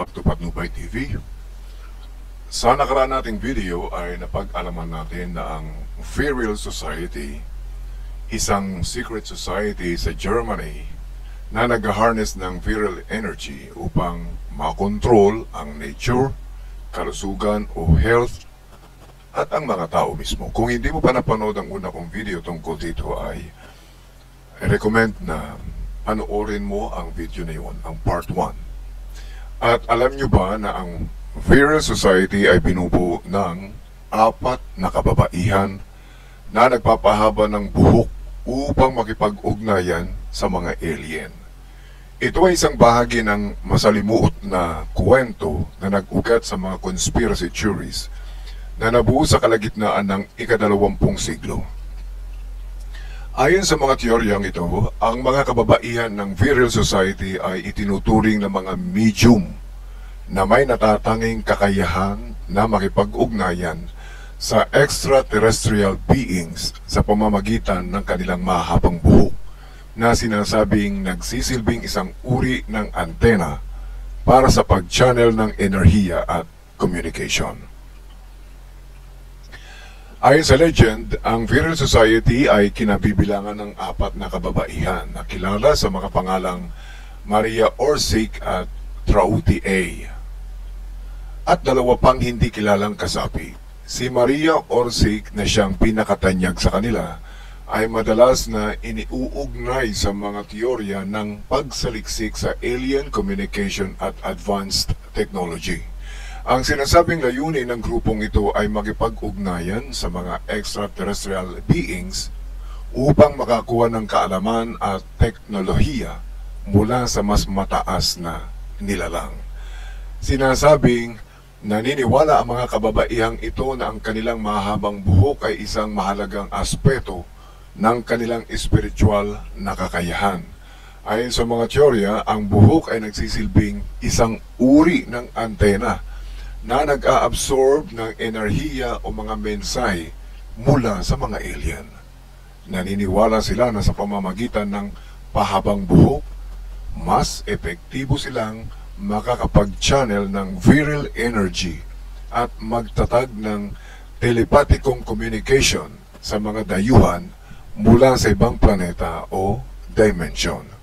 back to Patnubay TV. Sa nakaraan nating video ay napag-alaman natin na ang Virile Society, isang secret society sa Germany na nag-harness ng virile energy upang makontrol ang nature, kalusugan o health at ang mga tao mismo. Kung hindi mo pa napanood ang una kong video tungkol dito ay recommend na panoorin mo ang video na yun, ang part 1. At alam nyo ba na ang Virile Society ay binubuo ng 4 na kababaihan na nagpapahaba ng buhok upang makipag-ugnayan sa mga alien. Ito ay isang bahagi ng masalimuot na kwento na nag-ugat sa mga conspiracy theories na nabuo sa kalagitnaan ng ika-20 siglo. Ayon sa mga teoryang ito, ang mga kababaihan ng Virile Society ay itinuturing na mga medium na may natatanging kakayahan na makipag-ugnayan sa extraterrestrial beings sa pamamagitan ng kanilang mahabang buhok na sinasabing nagsisilbing isang uri ng antena para sa pag-channel ng enerhiya at communication. Ayon sa legend, ang Virile Society ay kinabibilangan ng 4 na kababaihan na kilala sa mga pangalang Maria Orsic at Trauti A. At 2 pang hindi kilalang kasapi. Si Maria Orsic na siyang pinakatanyag sa kanila ay madalas na iniuugnay sa mga teorya ng pagsaliksik sa alien communication at advanced technology. Ang sinasabing layunin ng grupong ito ay makipag-ugnayan sa mga extraterrestrial beings upang makakuha ng kaalaman at teknolohiya mula sa mas mataas na nilalang. Sinasabing naniniwala ang mga kababaihang ito na ang kanilang mahabang buhok ay isang mahalagang aspeto ng kanilang espiritual na kakayahan. Ayon sa mga teorya, ang buhok ay nagsisilbing isang uri ng antena na nag-a-absorb ng enerhiya o mga mensahe mula sa mga alien. Naniniwala sila na sa pamamagitan ng pahabang buhok, mas epektibo silang makakapag-channel ng virile energy at magtatag ng telepatikong communication sa mga dayuhan mula sa ibang planeta o dimension.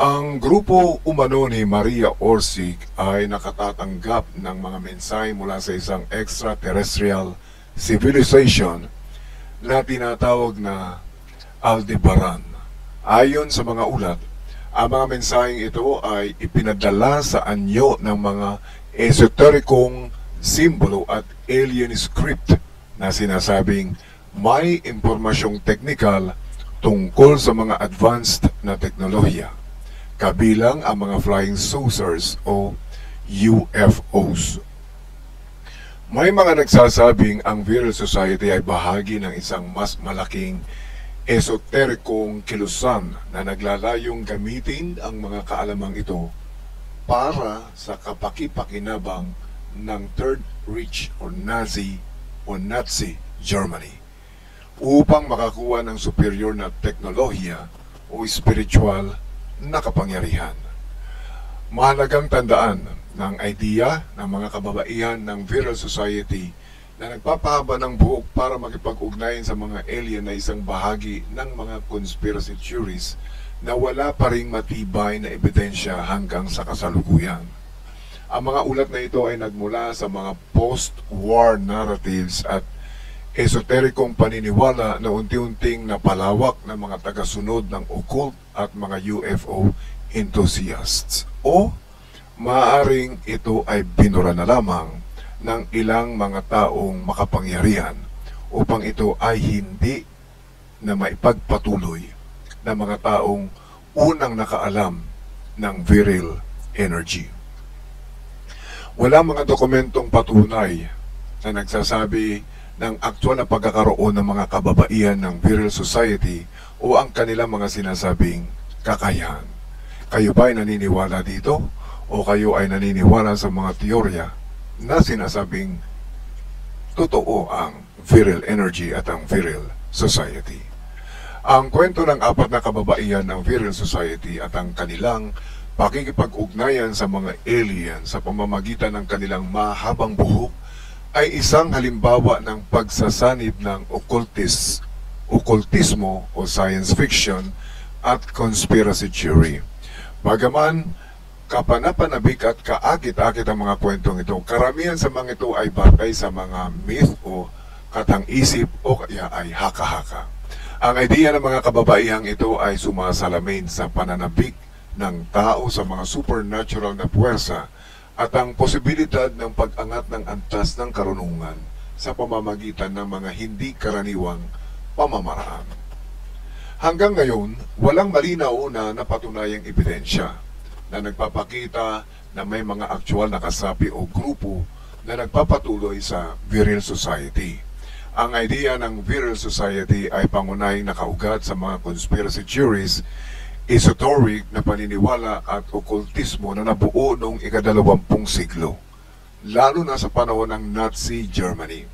Ang grupo umano ni Maria Orsic ay nakatatanggap ng mga mensahe mula sa isang extraterrestrial civilization na tinatawag na Aldebaran. Ayon sa mga ulat, ang mga mensaheng ito ay ipinadala sa anyo ng mga esoterikong simbolo at alien script na sinasabing may impormasyong teknikal tungkol sa mga advanced na teknolohiya, kabilang ang mga flying saucers o UFOs. May mga nagsasabing ang Virile Society ay bahagi ng isang mas malaking esoterikong kilusan na naglalayong gamitin ang mga kaalamang ito para sa kapaki-pakinabang ng Third Reich o Nazi Germany upang makakuha ng superior na teknolohiya o spiritual na kapangyarihan. Mahalagang tandaan ng idea ng mga kababaihan ng Virile Society na nagpapahaba ng buhok para makipag-ugnayan sa mga alien na isang bahagi ng mga conspiracy theories na wala pa ring matibay na ebidensya hanggang sa kasalukuyan. Ang mga ulat na ito ay nagmula sa mga post-war narratives at esoterikong paniniwala na unti-unting napalawak ng mga tagasunod ng occult at mga UFO enthusiasts. O maaaring ito ay binura na lamang ng ilang mga taong makapangyarihan upang ito ay hindi na maipagpatuloy ng mga taong unang nakaalam ng virile energy. Walang mga dokumentong patunay na nagsasabi ng aktwal na pagkakaroon ng mga kababaihan ng Virile Society o ang kanilang mga sinasabing kakayahan. Kayo ba ay naniniwala dito? O kayo ay naniniwala sa mga teorya na sinasabing totoo ang virile energy at ang Virile Society? Ang kwento ng 4 na kababaihan ng Virile Society at ang kanilang pakikipag-ugnayan sa mga alien sa pamamagitan ng kanilang mahabang buhok ay isang halimbawa ng pagsasanib ng okultismo o science fiction at conspiracy theory. Bagaman kapanapanabik at kaakit-akit ang mga kwentong ito, karamihan sa mga ito ay batay sa mga myth o katang-isip o kaya ay haka-haka. Ang idea ng mga kababaihang ito ay sumasalamin sa pananabik ng tao sa mga supernatural na puwersa at ang posibilidad ng pag-angat ng antas ng karunungan sa pamamagitan ng mga hindi karaniwang pamamaraan. Hanggang ngayon, walang malinaw na napatunayang ebidensya na nagpapakita na may mga aktual na kasapi o grupo na nagpapatuloy sa Viril Society. Ang idea ng Viril Society ay pangunahing nakaugat sa mga conspiracy theories, esoteric na paniniwala at okultismo na nabuo noong ika-20 siglo, lalo na sa panahon ng Nazi Germany.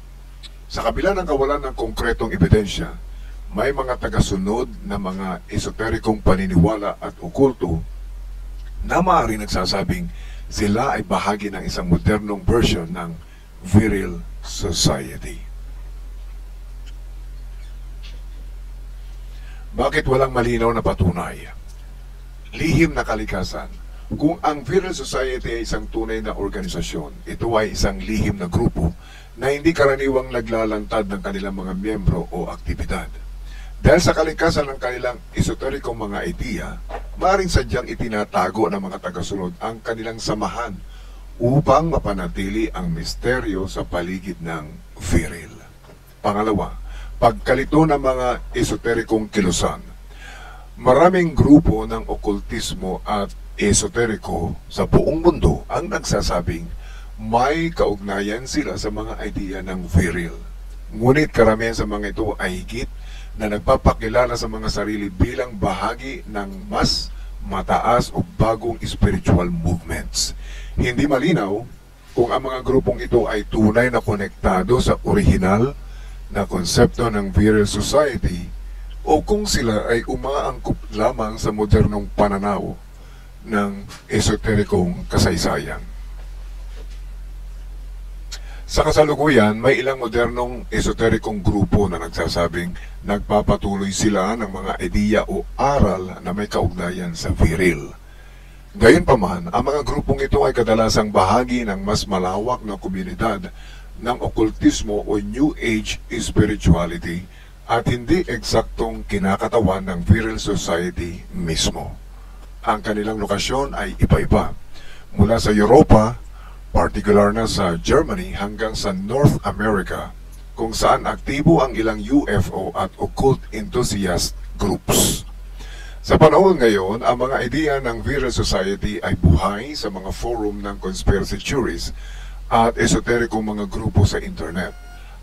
Sa kabila ng kawalan ng konkretong ebidensya, may mga tagasunod na mga esoterikong paniniwala at okulto na maaari nagsasabing sila ay bahagi ng isang modernong version ng Viril Society. Bakit walang malinaw na patunay? Lihim na kalikasan. Kung ang Viril Society ay isang tunay na organisasyon, ito ay isang lihim na grupo na hindi karaniwang naglalantad ng kanilang mga miyembro o aktibidad. Dahil sa kalikasan ng kanilang esoterikong mga idea, maaaring sadyang itinatago ng mga tagasunod ang kanilang samahan upang mapanatili ang misteryo sa paligid ng Viril. Pangalawa, pagkalito ng mga esoterikong kilusan. Maraming grupo ng okultismo at esoteriko sa buong mundo ang nagsasabing may kaugnayan sila sa mga idea ng Viril. Ngunit karamihan sa mga ito ay higit na nagpapakilala sa mga sarili bilang bahagi ng mas mataas o bagong spiritual movements. Hindi malinaw kung ang mga grupong ito ay tunay na konektado sa orihinal na konsepto ng Viril Society o kung sila ay umaangkop lamang sa modernong pananaw ng esoterikong kasaysayan. Sa kasalukuyan, may ilang modernong esoterikong grupo na nagsasabing nagpapatuloy sila ng mga ideya o aral na may kaugnayan sa Viril. Gayunpaman, ang mga grupong ito ay kadalasang bahagi ng mas malawak na komunidad ng okultismo o New Age spirituality at hindi eksaktong kinakatawan ng Viril Society mismo. Ang kanilang lokasyon ay iba-iba, mula sa Europa, partikular na sa Germany hanggang sa North America, kung saan aktibo ang ilang UFO at occult enthusiast groups. Sa panahon ngayon, ang mga ideya ng Viril Society ay buhay sa mga forum ng conspiracy theories at esoterikong mga grupo sa internet.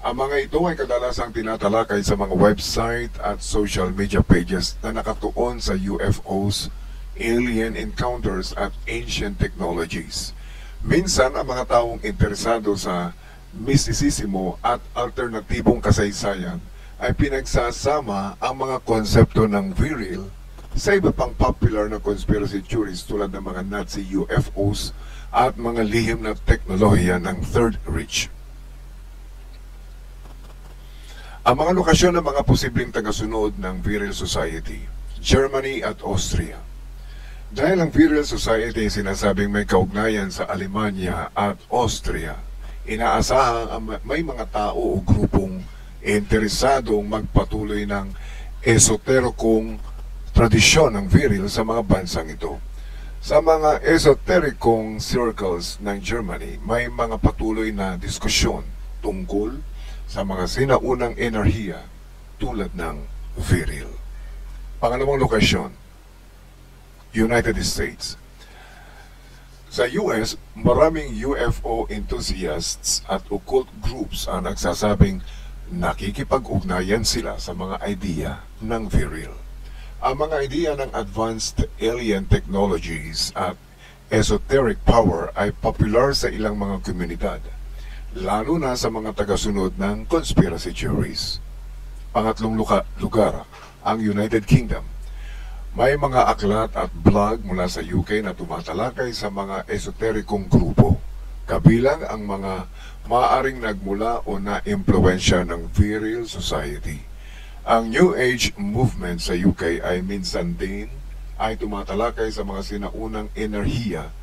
Ang mga ito ay kadalasang tinatalakay sa mga website at social media pages na nakatuon sa UFOs, alien encounters at ancient technologies. Minsan, ang mga taong interesado sa mistisismo at alternatibong kasaysayan ay pinagsasama ang mga konsepto ng Viril sa iba pang popular na conspiracy theories tulad ng mga Nazi UFOs at mga lihim na teknolohiya ng Third Reich. Ang mga lokasyon ng mga posibleng tagasunod ng Viril Society, Germany at Austria. Dahil ang Viril Society ay sinasabing may kaugnayan sa Alemanya at Austria, inaasahang may mga tao o grupong interesadong magpatuloy ng esoterikong tradisyon ng Viril sa mga bansang ito. Sa mga esoterikong circles ng Germany, may mga patuloy na diskusyon tungkol sa mga sinaunang enerhiya tulad ng Viril. Pangalawang lokasyon, United States. Sa US, maraming UFO enthusiasts at occult groups ang nagsasabing nakikipag-ugnayan sila sa mga idea ng Viril. Ang mga idea ng advanced alien technologies at esoteric power ay popular sa ilang mga komunidad, lalo na sa mga tagasunod ng conspiracy theories. Pangatlong lugar, ang United Kingdom. May mga aklat at blog mula sa UK na tumatalakay sa mga esoterikong grupo, kabilang ang mga maaaring nagmula o na-impluensya ng Virile Society. Ang New Age movement sa UK ay minsan din ay tumatalakay sa mga sinaunang enerhiya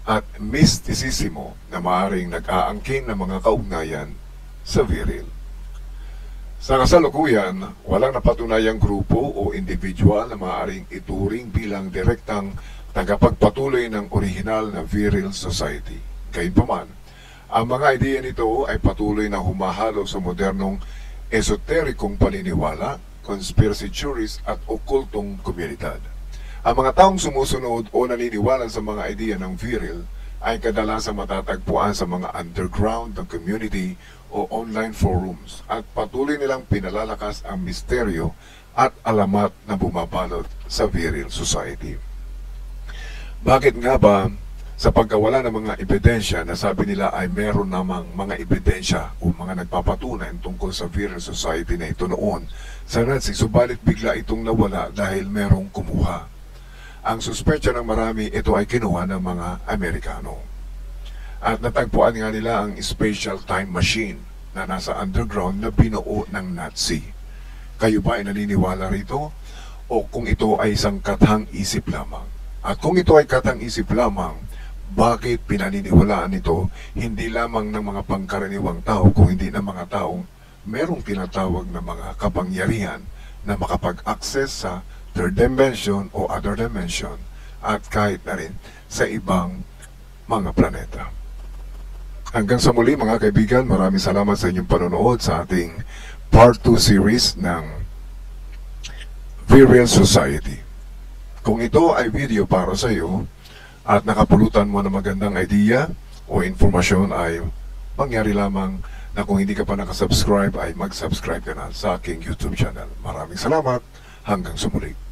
at mysticismo na maaaring nag-aangkin ng mga kaugnayan sa Virile. Sa kasalukuyan, walang napatunayang grupo o individual na maaaring ituring bilang direktang tagapagpatuloy ng orihinal na Virile Society. Gayunpaman, ang mga ideya nito ay patuloy na humahalo sa modernong esoterikong paniniwala, conspiracy theories at okultong komunidad. Ang mga taong sumusunod o naniniwala sa mga ideya ng Virile ay kadalasang matatagpuan sa mga underground ng community o online forums at patuloy nilang pinalalakas ang misteryo at alamat na bumabalot sa Virile Society. Bakit nga ba sa pagkawala ng mga ebidensya na sabi nila ay meron namang mga ebidensya o mga nagpapatunay tungkol sa Virile Society na ito noon sa Nazi, subalit bigla itong nawala dahil merong kumuha? Ang suspetsya ng marami, ito ay kinuha ng mga Amerikano. At natagpuan nga nila ang special time machine na nasa underground na binuo ng Nazi. Kayo ba ay naniniwala rito? O kung ito ay isang katang isip lamang? At kung ito ay katang isip lamang, bakit pinaniniwalaan ito hindi lamang ng mga pangkaraniwang tao kung hindi ng mga taong merong tinatawag na mga kapangyarihan na makapag-access sa third dimension o other dimension at kahit na rin sa ibang mga planeta. Hanggang sa muli mga kaibigan, maraming salamat sa inyong panonood sa ating Part 2 series ng Virile Society. Kung ito ay video para sa iyo at nakapulutan mo ng magandang idea o informasyon ay mangyari lamang na kung hindi ka pa nakasubscribe ay mag-subscribe ka na sa aking YouTube channel. Maraming salamat. Hanggang sa muli.